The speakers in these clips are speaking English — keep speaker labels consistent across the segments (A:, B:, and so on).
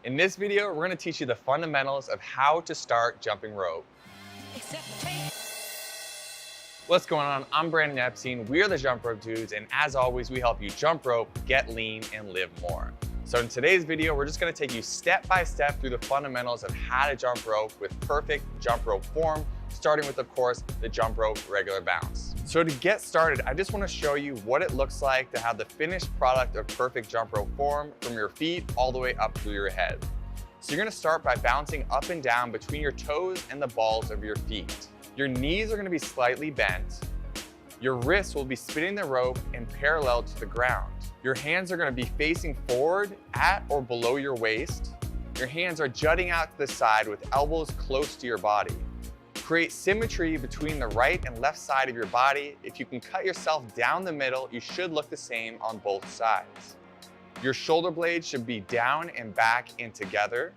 A: In this video, we're going to teach you the fundamentals of how to start jumping rope. What's going on? I'm Brandon Epstein. We are the Jump Rope Dudes, and as always, we help you jump rope, get lean, and live more. So in today's video, we're just going to take you step by step through the fundamentals of how to jump rope with perfect jump rope form, starting with, of course, the jump rope regular bounce. So to get started, I just want to show you what it looks like to have the finished product of perfect jump rope form from your feet all the way up through your head. So you're going to start by bouncing up and down between your toes and the balls of your feet. Your knees are going to be slightly bent. Your wrists will be spinning the rope and parallel to the ground. Your hands are going to be facing forward at or below your waist. Your hands are jutting out to the side with elbows close to your body. Create symmetry between the right and left side of your body. If you can cut yourself down the middle, you should look the same on both sides. Your shoulder blades should be down and back and together.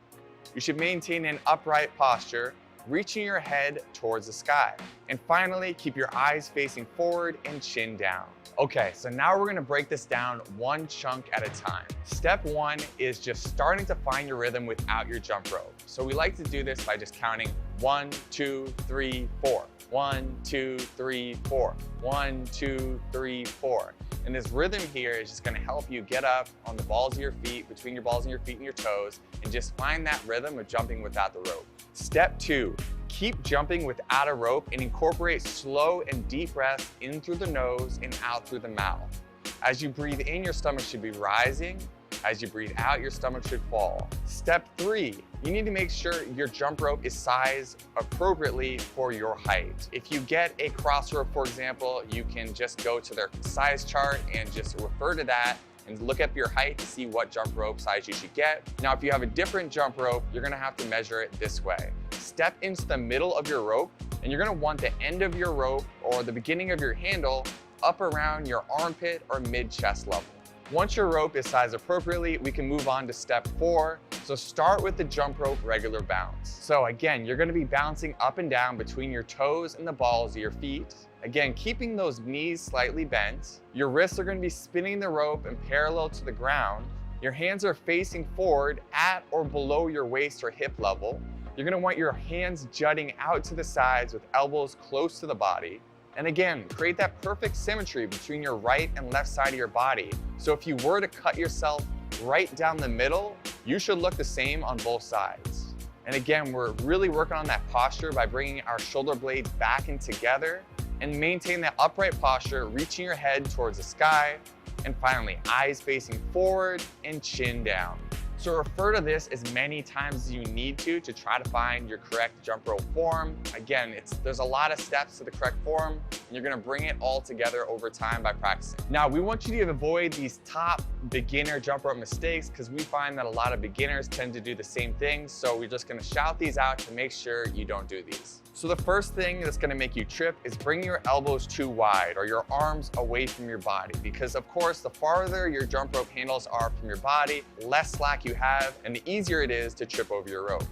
A: You should maintain an upright posture, reaching your head towards the sky. And finally, keep your eyes facing forward and chin down. Okay, so now we're gonna break this down one chunk at a time. Step one is just starting to find your rhythm without your jump rope. So we like to do this by just counting 1, 2, 3, 4. 1, 2, 3, 4. 1, 2, 3, 4. And this rhythm here is just gonna help you get up on the balls of your feet, between your balls and your feet and your toes, and just find that rhythm of jumping without the rope. Step two, keep jumping without a rope and incorporate slow and deep breaths in through the nose and out through the mouth. As you breathe in, your stomach should be rising. As you breathe out, your stomach should fall. Step three, you need to make sure your jump rope is sized appropriately for your height. If you get a cross rope, for example, you can just go to their size chart and just refer to that and look up your height to see what jump rope size you should get. Now, if you have a different jump rope, you're gonna have to measure it this way. Step into the middle of your rope, and you're gonna want the end of your rope or the beginning of your handle up around your armpit or mid-chest level. Once your rope is sized appropriately, we can move on to step four. So start with the jump rope regular bounce. So again, you're gonna be bouncing up and down between your toes and the balls of your feet. Again, keeping those knees slightly bent. Your wrists are gonna be spinning the rope and parallel to the ground. Your hands are facing forward at or below your waist or hip level. You're gonna want your hands jutting out to the sides with elbows close to the body. And again, create that perfect symmetry between your right and left side of your body. So if you were to cut yourself right down the middle, you should look the same on both sides. And again, we're really working on that posture by bringing our shoulder blades back and together and maintain that upright posture, reaching your head towards the sky. And finally, eyes facing forward and chin down. So refer to this as many times as you need to try to find your correct jump rope form. Again, there's a lot of steps to the correct form, and you're gonna bring it all together over time by practicing. Now, we want you to avoid these top beginner jump rope mistakes because we find that a lot of beginners tend to do the same things. So we're just gonna shout these out to make sure you don't do these. So the first thing that's gonna make you trip is bring your elbows too wide or your arms away from your body, because of course, the farther your jump rope handles are from your body, less slack you have, and the easier it is to trip over your rope.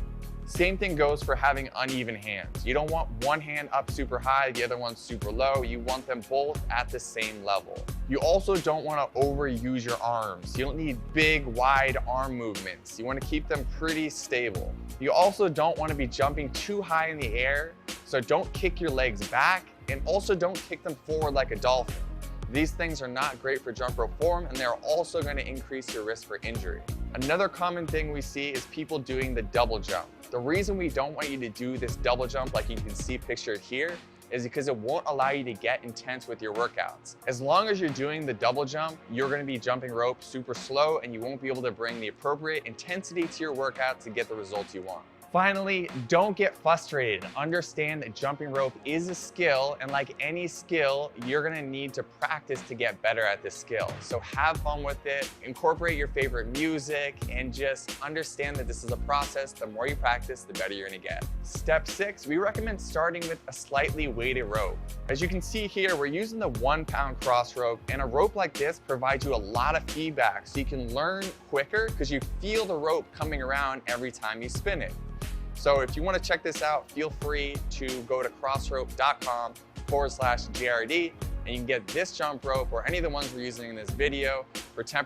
A: Same thing goes for having uneven hands. You don't want one hand up super high, the other one super low. You want them both at the same level. You also don't want to overuse your arms. You don't need big, wide arm movements. You want to keep them pretty stable. You also don't want to be jumping too high in the air, so don't kick your legs back, and also don't kick them forward like a dolphin. These things are not great for jump rope form, and they're also going to increase your risk for injury. Another common thing we see is people doing the double jump. The reason we don't want you to do this double jump like you can see pictured here is because it won't allow you to get intense with your workouts. As long as you're doing the double jump, you're gonna be jumping rope super slow and you won't be able to bring the appropriate intensity to your workout to get the results you want. Finally, don't get frustrated. Understand that jumping rope is a skill, and like any skill, you're gonna need to practice to get better at this skill. So have fun with it, incorporate your favorite music, and just understand that this is a process. The more you practice, the better you're gonna get. Step six, we recommend starting with a slightly weighted rope. As you can see here, we're using the 1 pound cross rope, and a rope like this provides you a lot of feedback so you can learn quicker because you feel the rope coming around every time you spin it. So if you want to check this out, feel free to go to crossrope.com/GRD, and you can get this jump rope or any of the ones we're using in this video for 10%